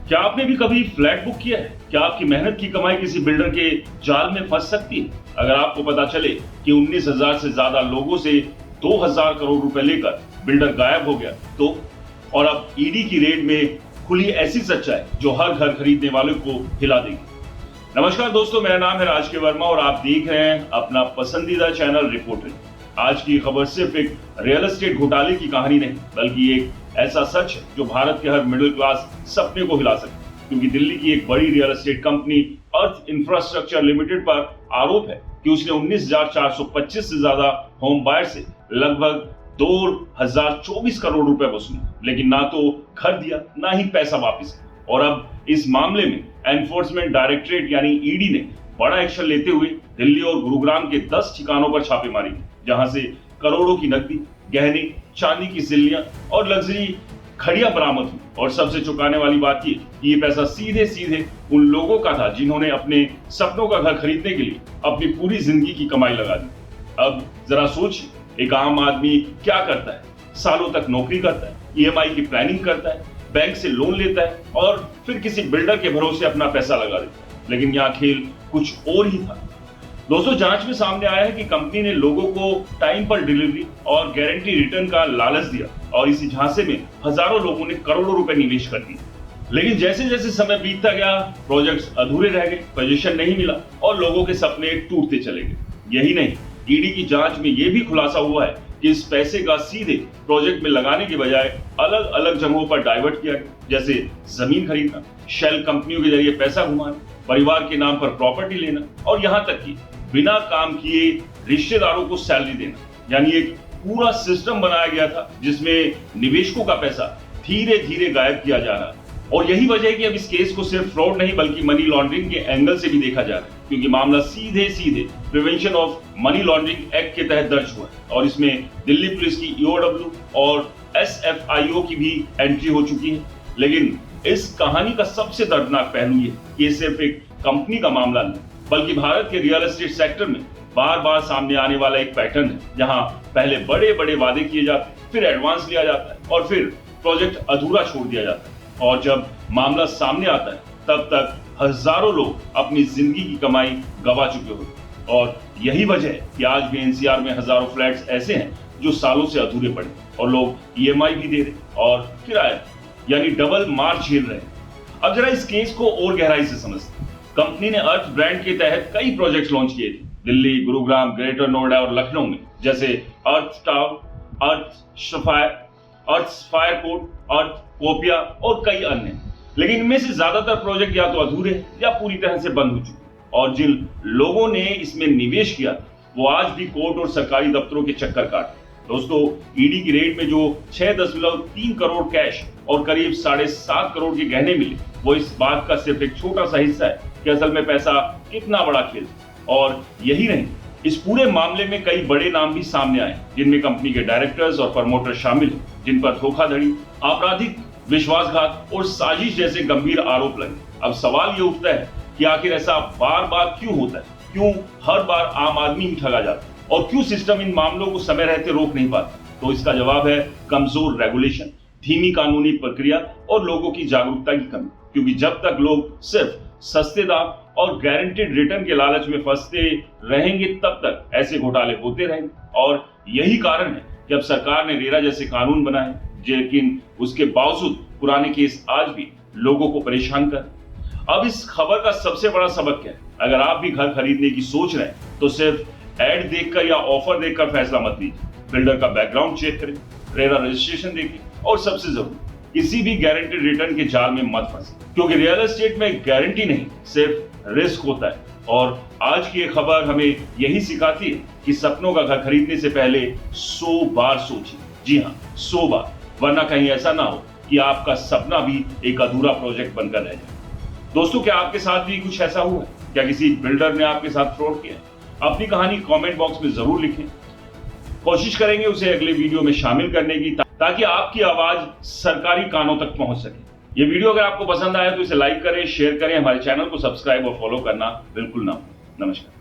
क्या आपने भी कभी फ्लैट बुक किया है? क्या आपकी मेहनत की कमाई किसी बिल्डर के जाल में फंस सकती है? अगर आपको पता चले कि 19,000 से ज्यादा लोगों से 2,000 करोड़ रुपए लेकर बिल्डर गायब हो गया तो, और अब ईडी की रेड में खुली ऐसी सच्चाई जो हर घर खरीदने वाले को हिला देगी। नमस्कार दोस्तों, मेरा नाम है राजकीय वर्मा और आप देख रहे हैं अपना पसंदीदा चैनल रिपोर्टर। आज की खबर सिर्फ एक रियल एस्टेट घोटाले की कहानी नहीं, बल्कि एक ऐसा सच है जो भारत के हर मिडिल क्लास सपने को हिला सकते, क्योंकि दिल्ली की एक बड़ी रियल एस्टेट कंपनी अर्थ इंफ्रास्ट्रक्चर लिमिटेड पर आरोप है कि उसने 19,425 से ज्यादा होम बायर से लगभग 2,024 करोड़ रुपए वसूले, लेकिन ना तो घर दिया ना ही पैसा वापस। और अब इस मामले में एनफोर्समेंट डायरेक्टरेट यानी ईडी ने बड़ा एक्शन लेते हुए दिल्ली और गुरुग्राम के 10 ठिकानों पर छापेमारी की, जहां से करोड़ों की नकदी, गहने, चांदी की सिल्लियां और लग्जरी खड़िया बरामद हुई। और सबसे चौंकाने वाली बात ये कि ये पैसा सीधे सीधे उन लोगों का था जिन्होंने अपने सपनों का घर खरीदने के लिए अपनी पूरी जिंदगी की कमाई लगा दी। अब जरा सोचिए, एक आम आदमी क्या करता है? सालों तक नौकरी करता है, ईएमआई की प्लानिंग करता है, बैंक से लोन लेता है और फिर किसी बिल्डर के भरोसे अपना पैसा लगा देता है। लेकिन यहाँ खेल कुछ और ही था। दोस्तों, जांच में सामने आया है कि कंपनी ने लोगों को टाइम पर डिलीवरी और गारंटी रिटर्न का लालच दिया और इसी झांसे में हजारों लोगों ने करोड़ों रुपए निवेश कर दिए। लेकिन जैसे जैसे समय बीतता गया, प्रोजेक्ट्स अधूरे रह गए, पोजीशन नहीं मिला और लोगों के सपने टूटते चले गए। यही नहीं, ईडी की जांच में यह भी खुलासा हुआ है कि इस पैसे का सीधे प्रोजेक्ट में लगाने के बजाय अलग अलग जगहों पर डाइवर्ट किया गया, जैसे जमीन खरीदना, शेल कंपनियों के जरिए पैसा घुमाना, परिवार के नाम पर प्रॉपर्टी लेना और यहाँ तक कि बिना काम किए रिश्तेदारों को सैलरी देना। यानी एक पूरा सिस्टम बनाया गया था जिसमें निवेशकों का पैसा धीरे धीरे गायब किया जा रहा है। और यही वजह है कि अब इस केस को सिर्फ फ्रॉड नहीं बल्कि मनी लॉन्ड्रिंग के एंगल से भी देखा जा रहा है, क्योंकि मामला सीधे सीधे prevention of money laundering act के तहत दर्ज हुआ है और इसमें दिल्ली पुलिस की ईओडब्ल्यू और एसएफआईओ की भी एंट्री हो चुकी है। लेकिन इस कहानी का सबसे दर्दनाक पहलू ये कि ये सिर्फ एक कंपनी का मामला नहीं, बल्कि भारत के रियल एस्टेट सेक्टर में बार बार सामने आने वाला एक पैटर्न है, जहां पहले बड़े बड़े वादे किए जाते हैं, फिर एडवांस लिया जाता है और फिर प्रोजेक्ट अधूरा छोड़ दिया जाता है। और जब मामला सामने आता है तब तक हजारों लोग अपनी जिंदगी की कमाई गंवा चुके होते हैं। और यही वजह है कि आज भी एनसीआर में हजारों फ्लैट्स ऐसे हैं जो सालों से अधूरे पड़े और लोग ईएमआई भी दे रहे और किराया यानी डबल मार झेल रहे हैं। अब जरा इस केस को और गहराई से समझते हैं। कंपनी ने अर्थ ब्रांड के तहत कई प्रोजेक्ट्स लॉन्च किए थे दिल्ली, गुरुग्राम, ग्रेटर नोएडा और लखनऊ में, जैसे अर्थ टावर, अर्थ सफायर, अर्थ फायर कोर्ट, अर्थ कोपिया और कई अन्य। लेकिन इनमें से ज्यादातर प्रोजेक्ट या तो अधूरे या पूरी तरह से बंद हो चुके और जिन लोगों ने इसमें निवेश किया वो आज भी कोर्ट और सरकारी दफ्तरों के चक्कर काट। दोस्तों, ईडी की रेड में जो 6.3 करोड़ कैश और करीब 7.5 करोड़ के गहने मिले, वो इस बात का सिर्फ एक छोटा सा हिस्सा है कि असल में पैसा कितना बड़ा खेल। और यही नहीं, इस पूरे मामले में कई बड़े नाम भी सामने आए, जिनमें कंपनी के डायरेक्टर्स और प्रमोटर शामिल हैं, जिन पर धोखाधड़ी, आपराधिक विश्वासघात और साजिश जैसे गंभीर आरोप लगे। अब सवाल ये उठता है कि आखिर ऐसा बार बार क्यों होता है? क्यों हर बार आम आदमी ही ठगा जाता है? और क्यों सिस्टम इन मामलों को समय रहते रोक नहीं पाता? तो इसका जवाब है कमजोर रेगुलेशन, धीमी कानूनी प्रक्रिया और लोगों की जागरूकता की कमी। क्योंकि जब तक लोग सिर्फ सस्ते दाम और गारंटेड रिटर्न के लालच में फंसते रहेंगे, तब तक ऐसे घोटाले होते रहेंगे। और यही कारण है कि अब सरकार ने रेरा जैसे कानून बनाए, लेकिन उसके बावजूद पुराने केस आज भी लोगों को परेशान कर। अब इस खबर का सबसे बड़ा सबक क्या है? अगर आप भी घर खरीदने की सोच रहे हैं तो सिर्फ एड देखकर या ऑफर देखकर फैसला मत लीजिए। बिल्डर का बैकग्राउंड चेक करें, रेरा रजिस्ट्रेशन देखें और सबसे जरूरी, किसी भी गारंटेड रिटर्न के जाल में मत फंसे, क्योंकि रियल एस्टेट में गारंटी नहीं सिर्फ रिस्क होता है। और आज की ये खबर हमें यही सिखाती है कि सपनों का घर खरीदने से पहले 100 बार सोचिए। जी हाँ, 100 बार, वरना कहीं ऐसा ना हो कि आपका सपना भी एक अधूरा प्रोजेक्ट बनकर रह जाए। दोस्तों, क्या आपके साथ भी कुछ ऐसा हुआ है? क्या किसी बिल्डर ने आपके साथ फ्रॉड किया है? अपनी कहानी कमेंट बॉक्स में जरूर लिखें। कोशिश करेंगे उसे अगले वीडियो में शामिल करने की, ताकि आपकी आवाज सरकारी कानों तक पहुंच सके। ये वीडियो अगर आपको पसंद आया तो इसे लाइक करें, शेयर करें, हमारे चैनल को सब्सक्राइब और फॉलो करना बिल्कुल ना भूलें। नमस्कार।